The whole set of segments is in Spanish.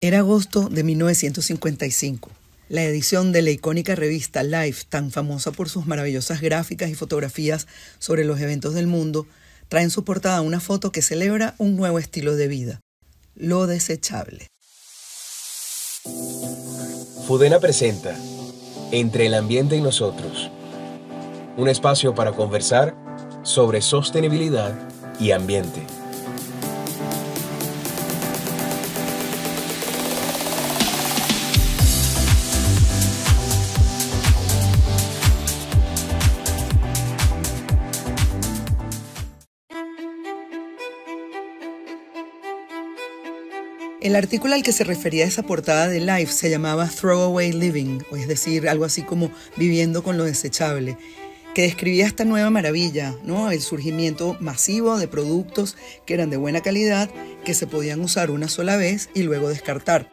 Era agosto de 1955. La edición de la icónica revista Life, tan famosa por sus maravillosas gráficas y fotografías sobre los eventos del mundo, trae en su portada una foto que celebra un nuevo estilo de vida: lo desechable. Fudena presenta Entre el ambiente y nosotros, un espacio para conversar sobre sostenibilidad y ambiente. El artículo al que se refería esa portada de Life se llamaba Throwaway Living, o es decir, algo así como viviendo con lo desechable, que describía esta nueva maravilla, ¿no? El surgimiento masivo de productos que eran de buena calidad, que se podían usar una sola vez y luego descartar.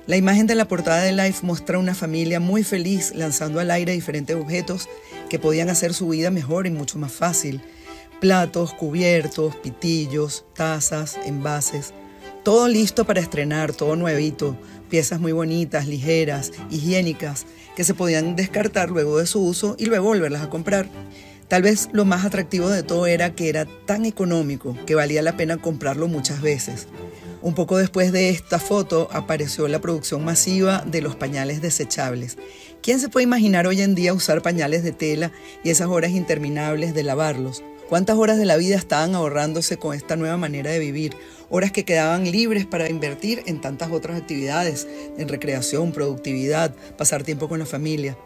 La imagen de la portada de Life muestra una familia muy feliz lanzando al aire diferentes objetos que podían hacer su vida mejor y mucho más fácil. Platos, cubiertos, pitillos, tazas, envases. Todo listo para estrenar, todo nuevito, piezas muy bonitas, ligeras, higiénicas, que se podían descartar luego de su uso y luego volverlas a comprar. Tal vez lo más atractivo de todo era que era tan económico que valía la pena comprarlo muchas veces. Un poco después de esta foto apareció la producción masiva de los pañales desechables. ¿Quién se puede imaginar hoy en día usar pañales de tela y esas horas interminables de lavarlos? ¿Cuántas horas de la vida estaban ahorrándose con esta nueva manera de vivir? Horas que quedaban libres para invertir en tantas otras actividades, en recreación, productividad, pasar tiempo con la familia.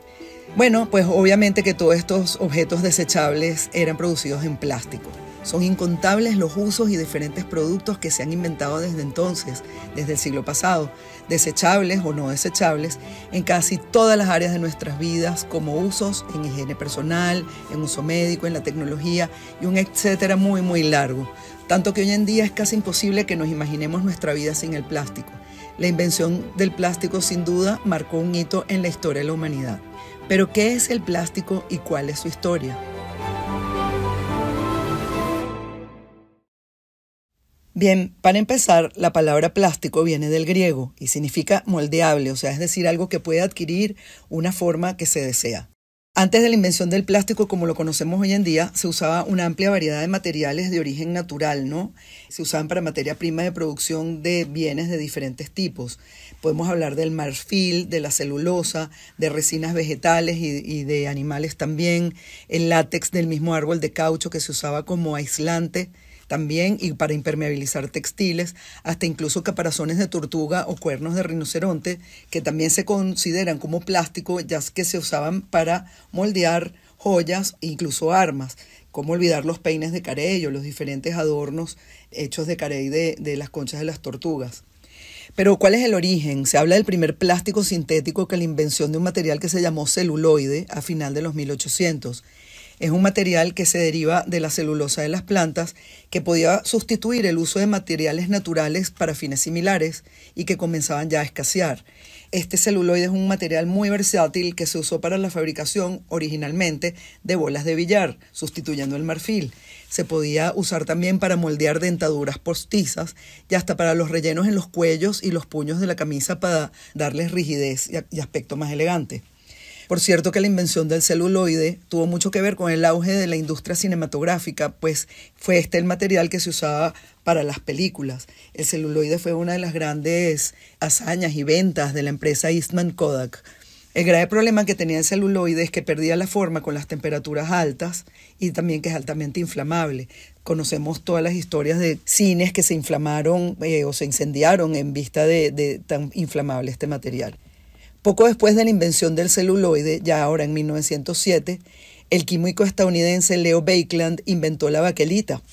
Bueno, pues obviamente que todos estos objetos desechables eran producidos en plástico. Son incontables los usos y diferentes productos que se han inventado desde entonces, desde el siglo pasado, desechables o no desechables, en casi todas las áreas de nuestras vidas, como usos en higiene personal, en uso médico, en la tecnología y un etcétera muy, muy largo. Tanto que hoy en día es casi imposible que nos imaginemos nuestra vida sin el plástico. La invención del plástico sin duda marcó un hito en la historia de la humanidad. Pero ¿qué es el plástico y cuál es su historia? Bien, para empezar, la palabra plástico viene del griego y significa moldeable, o sea, es decir, algo que puede adquirir una forma que se desea. Antes de la invención del plástico como lo conocemos hoy en día, se usaba una amplia variedad de materiales de origen natural, ¿no? Se usaban para materia prima de producción de bienes de diferentes tipos. Podemos hablar del marfil, de la celulosa, de resinas vegetales y de animales también, el látex del mismo árbol de caucho que se usaba como aislante también y para impermeabilizar textiles, hasta incluso caparazones de tortuga o cuernos de rinoceronte, que también se consideran como plástico, ya que se usaban para moldear joyas e incluso armas. Cómo olvidar los peines de carey o los diferentes adornos hechos de carey de las conchas de las tortugas. Pero ¿cuál es el origen? Se habla del primer plástico sintético, que la invención de un material que se llamó celuloide a final de los 1800. Es un material que se deriva de la celulosa de las plantas, que podía sustituir el uso de materiales naturales para fines similares y que comenzaban ya a escasear. Este celuloide es un material muy versátil que se usó para la fabricación originalmente de bolas de billar, sustituyendo el marfil. Se podía usar también para moldear dentaduras postizas y hasta para los rellenos en los cuellos y los puños de la camisa para darles rigidez y aspecto más elegante. Por cierto que la invención del celuloide tuvo mucho que ver con el auge de la industria cinematográfica, pues fue este el material que se usaba para las películas. El celuloide fue una de las grandes hazañas y ventas de la empresa Eastman Kodak. El grave problema que tenía el celuloide es que perdía la forma con las temperaturas altas y también que es altamente inflamable. Conocemos todas las historias de cines que se inflamaron o se incendiaron en vista de tan inflamable este material. Poco después de la invención del celuloide, ya ahora en 1907, el químico estadounidense Leo Baekeland inventó la baquelita.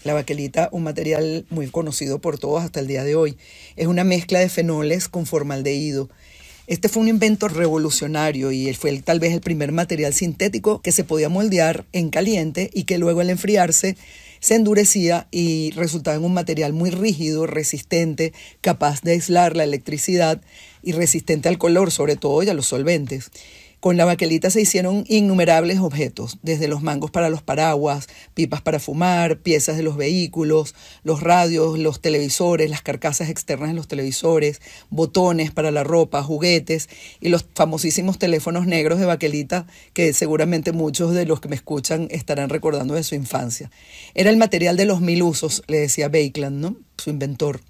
La baquelita, un material muy conocido por todos hasta el día de hoy, es una mezcla de fenoles con formaldehído. Este fue un invento revolucionario y fue tal vez el primer material sintético que se podía moldear en caliente y que luego al enfriarse se endurecía y resultaba en un material muy rígido, resistente, capaz de aislar la electricidad y resistente al color, sobre todo, y a los solventes. Con la baquelita se hicieron innumerables objetos, desde los mangos para los paraguas, pipas para fumar, piezas de los vehículos, los radios, los televisores, las carcasas externas de los televisores, botones para la ropa, juguetes y los famosísimos teléfonos negros de baquelita que seguramente muchos de los que me escuchan estarán recordando de su infancia. Era el material de los 1000 usos, le decía Baekeland, ¿no? Su inventor.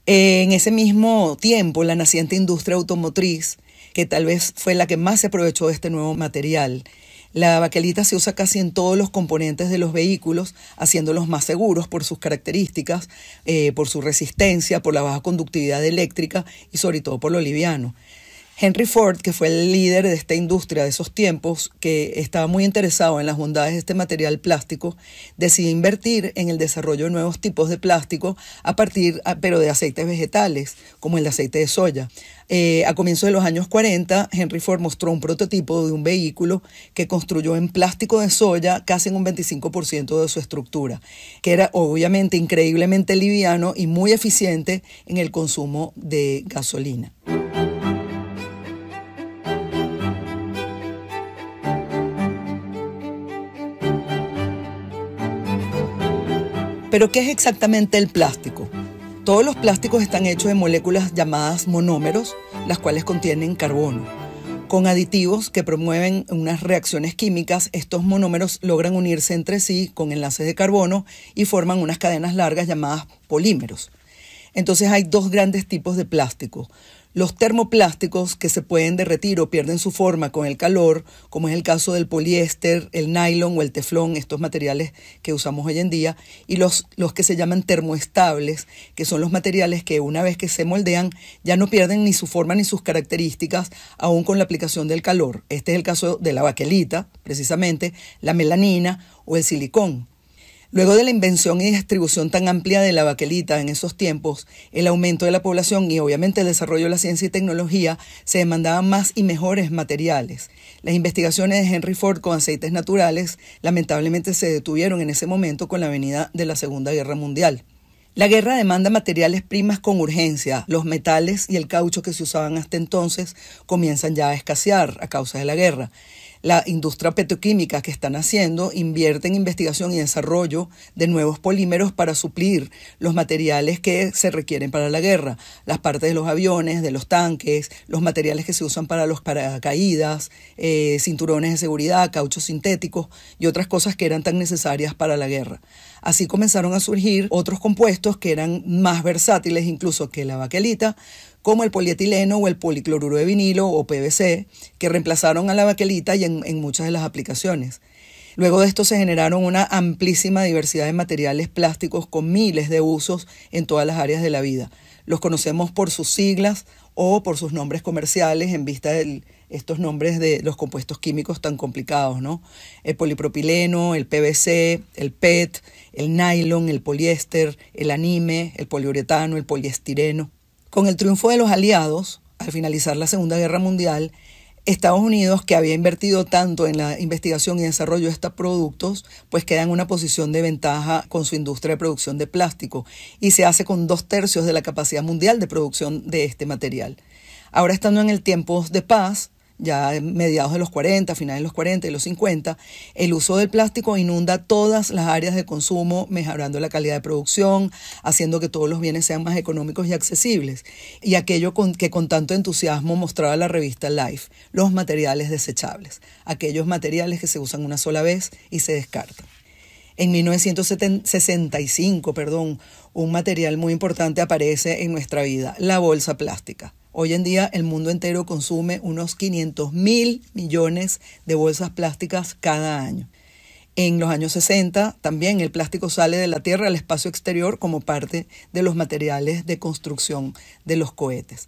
En ese mismo tiempo, la naciente industria automotriz, que tal vez fue la que más se aprovechó de este nuevo material. La baquelita se usa casi en todos los componentes de los vehículos, haciéndolos más seguros por sus características, por su resistencia, por la baja conductividad eléctrica y sobre todo por lo liviano. Henry Ford, que fue el líder de esta industria de esos tiempos, que estaba muy interesado en las bondades de este material plástico, decidió invertir en el desarrollo de nuevos tipos de plástico pero de aceites vegetales, como el de aceite de soya. A comienzos de los años 40, Henry Ford mostró un prototipo de un vehículo que construyó en plástico de soya casi en un 25% de su estructura, que era obviamente increíblemente liviano y muy eficiente en el consumo de gasolina. ¿Pero qué es exactamente el plástico? Todos los plásticos están hechos de moléculas llamadas monómeros, las cuales contienen carbono. Con aditivos que promueven unas reacciones químicas, estos monómeros logran unirse entre sí con enlaces de carbono y forman unas cadenas largas llamadas polímeros. Entonces hay dos grandes tipos de plástico. Los termoplásticos, que se pueden derretir o pierden su forma con el calor, como es el caso del poliéster, el nylon o el teflón, estos materiales que usamos hoy en día, y los que se llaman termoestables, que son los materiales que una vez que se moldean ya no pierden ni su forma ni sus características, aún con la aplicación del calor. Este es el caso de la baquelita, precisamente, la melanina o el silicón. Luego de la invención y distribución tan amplia de la baquelita en esos tiempos, el aumento de la población y obviamente el desarrollo de la ciencia y tecnología, se demandaban más y mejores materiales. Las investigaciones de Henry Ford con aceites naturales lamentablemente se detuvieron en ese momento con la venida de la Segunda Guerra Mundial. La guerra demanda materiales primas con urgencia. Los metales y el caucho que se usaban hasta entonces comienzan ya a escasear a causa de la guerra. La industria petroquímica que están haciendo invierte en investigación y desarrollo de nuevos polímeros para suplir los materiales que se requieren para la guerra, las partes de los aviones, de los tanques, los materiales que se usan para los paracaídas, cinturones de seguridad, cauchos sintéticos y otras cosas que eran tan necesarias para la guerra. Así comenzaron a surgir otros compuestos que eran más versátiles incluso que la baquelita, como el polietileno o el policloruro de vinilo o PVC, que reemplazaron a la baquelita y en muchas de las aplicaciones. Luego de esto se generaron una amplísima diversidad de materiales plásticos con miles de usos en todas las áreas de la vida. Los conocemos por sus siglas o por sus nombres comerciales en vista de estos nombres de los compuestos químicos tan complicados, ¿no? El polipropileno, el PVC, el PET, el nylon, el poliéster, el anime, el poliuretano, el poliestireno. Con el triunfo de los aliados, al finalizar la Segunda Guerra Mundial, Estados Unidos, que había invertido tanto en la investigación y desarrollo de estos productos, pues queda en una posición de ventaja con su industria de producción de plástico y se hace con 2/3 de la capacidad mundial de producción de este material. Ahora, estando en el tiempo de paz, ya en mediados de los 40, finales de los 40 y los 50, el uso del plástico inunda todas las áreas de consumo, mejorando la calidad de producción, haciendo que todos los bienes sean más económicos y accesibles. Y aquello que con tanto entusiasmo mostraba la revista Life, los materiales desechables, aquellos materiales que se usan una sola vez y se descartan. En 1965, un material muy importante aparece en nuestra vida, la bolsa plástica. Hoy en día el mundo entero consume unos 500.000 millones de bolsas plásticas cada año. En los años 60 también el plástico sale de la Tierra al espacio exterior como parte de los materiales de construcción de los cohetes.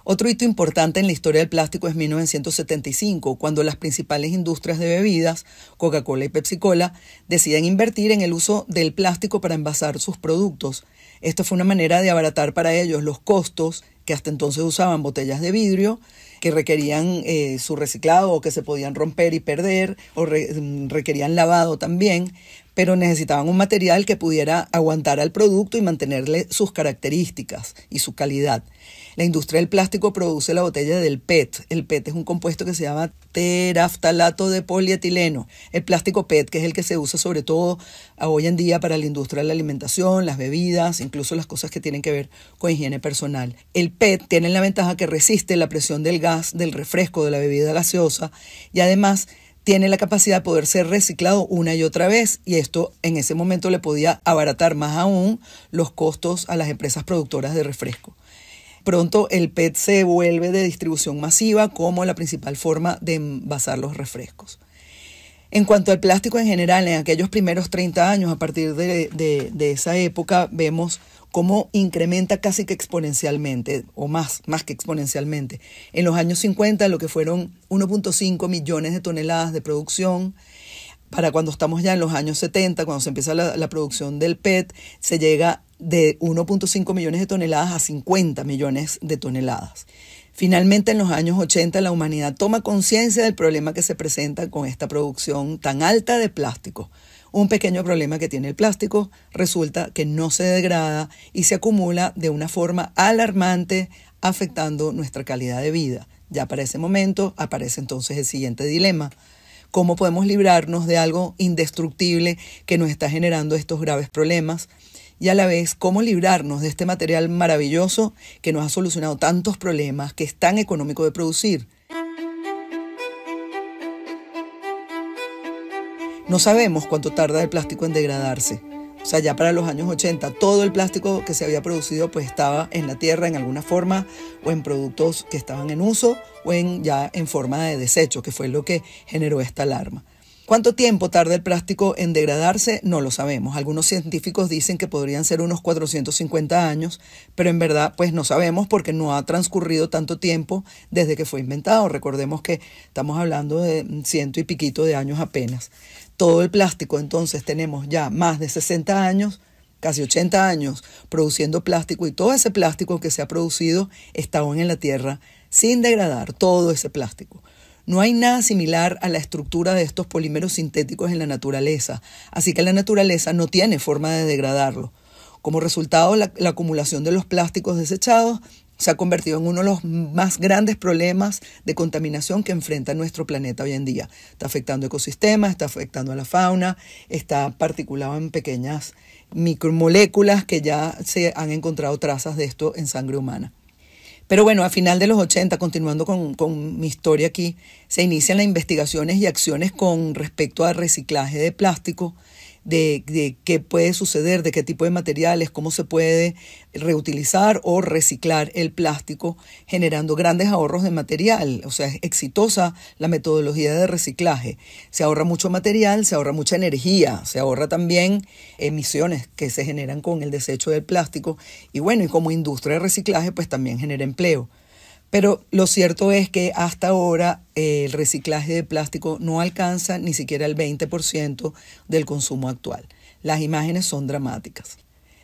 Otro hito importante en la historia del plástico es 1975, cuando las principales industrias de bebidas, Coca-Cola y Pepsi-Cola, deciden invertir en el uso del plástico para envasar sus productos. Esto fue una manera de abaratar para ellos los costos, que hasta entonces usaban botellas de vidrio, que requerían su reciclado o que se podían romper y perder, o requerían lavado también, pero necesitaban un material que pudiera aguantar al producto y mantenerle sus características y su calidad. La industria del plástico produce la botella del PET. El PET es un compuesto que se llama teraftalato de polietileno. El plástico PET, que es el que se usa sobre todo hoy en día para la industria de la alimentación, las bebidas, incluso las cosas que tienen que ver con higiene personal. El PET tiene la ventaja que resiste la presión del gas, del refresco, de la bebida gaseosa y además tiene la capacidad de poder ser reciclado una y otra vez, y esto en ese momento le podía abaratar más aún los costos a las empresas productoras de refresco. Pronto el PET se vuelve de distribución masiva como la principal forma de envasar los refrescos. En cuanto al plástico en general, en aquellos primeros 30 años, a partir de esa época, vemos cómo incrementa casi que exponencialmente, o más que exponencialmente. En los años 50, lo que fueron 1.5 millones de toneladas de producción, para cuando estamos ya en los años 70, cuando se empieza la producción del PET, se llega de 1.5 millones de toneladas a 50 millones de toneladas. Finalmente, en los años 80, la humanidad toma conciencia del problema que se presenta con esta producción tan alta de plástico. Un pequeño problema que tiene el plástico resulta que no se degrada y se acumula de una forma alarmante, afectando nuestra calidad de vida. Ya para ese momento aparece entonces el siguiente dilema. ¿Cómo podemos librarnos de algo indestructible que nos está generando estos graves problemas? Y a la vez, ¿cómo librarnos de este material maravilloso que nos ha solucionado tantos problemas, que es tan económico de producir? No sabemos cuánto tarda el plástico en degradarse. O sea, ya para los años 80, todo el plástico que se había producido pues estaba en la tierra en alguna forma, o en productos que estaban en uso, o ya en forma de desecho, que fue lo que generó esta alarma. ¿Cuánto tiempo tarda el plástico en degradarse? No lo sabemos. Algunos científicos dicen que podrían ser unos 450 años, pero en verdad pues no sabemos porque no ha transcurrido tanto tiempo desde que fue inventado. Recordemos que estamos hablando de 100 y piquito de años apenas. Todo el plástico, entonces tenemos ya más de 60 años, casi 80 años produciendo plástico, y todo ese plástico que se ha producido está aún en la tierra sin degradar, todo ese plástico. No hay nada similar a la estructura de estos polímeros sintéticos en la naturaleza, así que la naturaleza no tiene forma de degradarlo. Como resultado, la acumulación de los plásticos desechados se ha convertido en uno de los más grandes problemas de contaminación que enfrenta nuestro planeta hoy en día. Está afectando ecosistemas, está afectando a la fauna, está particulado en pequeñas micromoléculas que ya se han encontrado trazas de esto en sangre humana. Pero bueno, a final de los 80, continuando con mi historia aquí, se inician las investigaciones y acciones con respecto al reciclaje de plástico, de qué puede suceder, de qué tipo de materiales, cómo se puede reutilizar o reciclar el plástico, generando grandes ahorros de material. O sea, es exitosa la metodología de reciclaje. Se ahorra mucho material, se ahorra mucha energía, se ahorra también emisiones que se generan con el desecho del plástico. Y bueno, y como industria de reciclaje, pues también genera empleo. Pero lo cierto es que hasta ahora el reciclaje de plástico no alcanza ni siquiera el 20% del consumo actual. Las imágenes son dramáticas.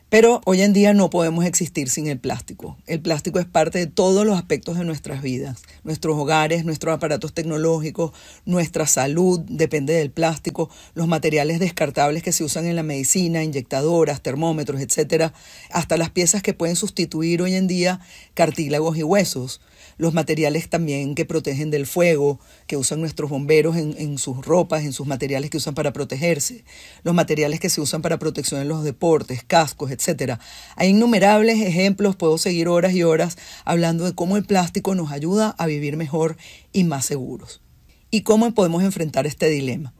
Pero hoy en día no podemos existir sin el plástico. El plástico es parte de todos los aspectos de nuestras vidas. Nuestros hogares, nuestros aparatos tecnológicos, nuestra salud depende del plástico, los materiales descartables que se usan en la medicina, inyectadoras, termómetros, etcétera, hasta las piezas que pueden sustituir hoy en día cartílagos y huesos. Los materiales también que protegen del fuego, que usan nuestros bomberos en sus ropas, en sus materiales que usan para protegerse, los materiales que se usan para protección en los deportes, cascos, etc. Hay innumerables ejemplos, puedo seguir horas y horas hablando de cómo el plástico nos ayuda a vivir mejor y más seguros. ¿Y cómo podemos enfrentar este dilema?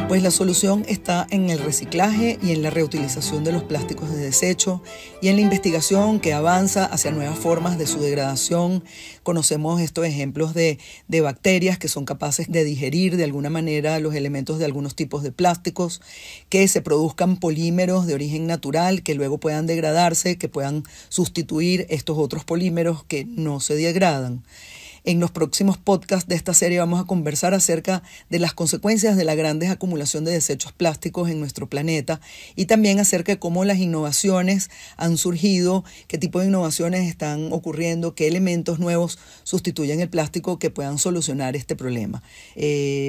Pues la solución está en el reciclaje y en la reutilización de los plásticos de desecho y en la investigación que avanza hacia nuevas formas de su degradación. Conocemos estos ejemplos de bacterias que son capaces de digerir de alguna manera los elementos de algunos tipos de plásticos, que se produzcan polímeros de origen natural que luego puedan degradarse, que puedan sustituir estos otros polímeros que no se degradan. En los próximos podcasts de esta serie vamos a conversar acerca de las consecuencias de la gran acumulación de desechos plásticos en nuestro planeta y también acerca de cómo las innovaciones han surgido, qué tipo de innovaciones están ocurriendo, qué elementos nuevos sustituyen el plástico que puedan solucionar este problema.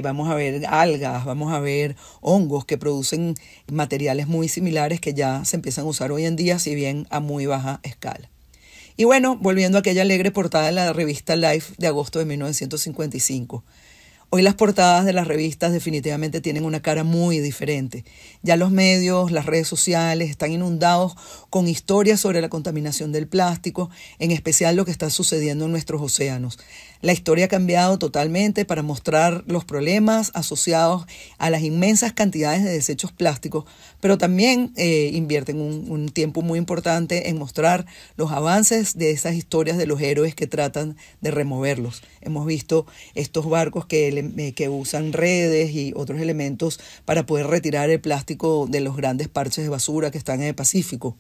Vamos a ver algas, vamos a ver hongos que producen materiales muy similares que ya se empiezan a usar hoy en día, si bien a muy baja escala. Y bueno, volviendo a aquella alegre portada de la revista Life de agosto de 1955. Hoy las portadas de las revistas definitivamente tienen una cara muy diferente. Ya los medios, las redes sociales están inundados con historias sobre la contaminación del plástico, en especial lo que está sucediendo en nuestros océanos. La historia ha cambiado totalmente para mostrar los problemas asociados a las inmensas cantidades de desechos plásticos, pero también invierten un tiempo muy importante en mostrar los avances de esas historias de los héroes que tratan de removerlos. Hemos visto estos barcos que usan redes y otros elementos para poder retirar el plástico de los grandes parches de basura que están en el Pacífico.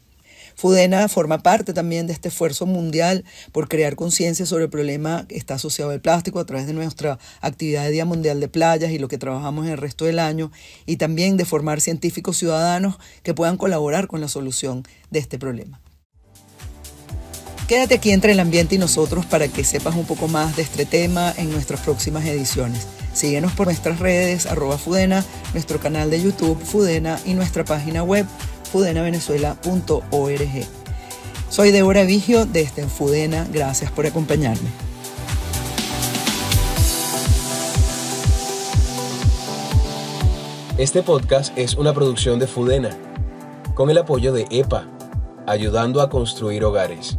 Fudena forma parte también de este esfuerzo mundial por crear conciencia sobre el problema que está asociado al plástico a través de nuestra actividad de Día Mundial de Playas y lo que trabajamos en el resto del año, y también de formar científicos ciudadanos que puedan colaborar con la solución de este problema. Quédate aquí entre el ambiente y nosotros para que sepas un poco más de este tema en nuestras próximas ediciones. Síguenos por nuestras redes, @Fudena, nuestro canal de YouTube Fudena y nuestra página web fudenavenezuela.org. Soy Débora Vigio desde Fudena. Gracias por acompañarme. Este podcast es una producción de Fudena, con el apoyo de EPA, ayudando a construir hogares.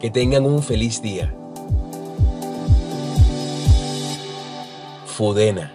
Que tengan un feliz día. Fudena.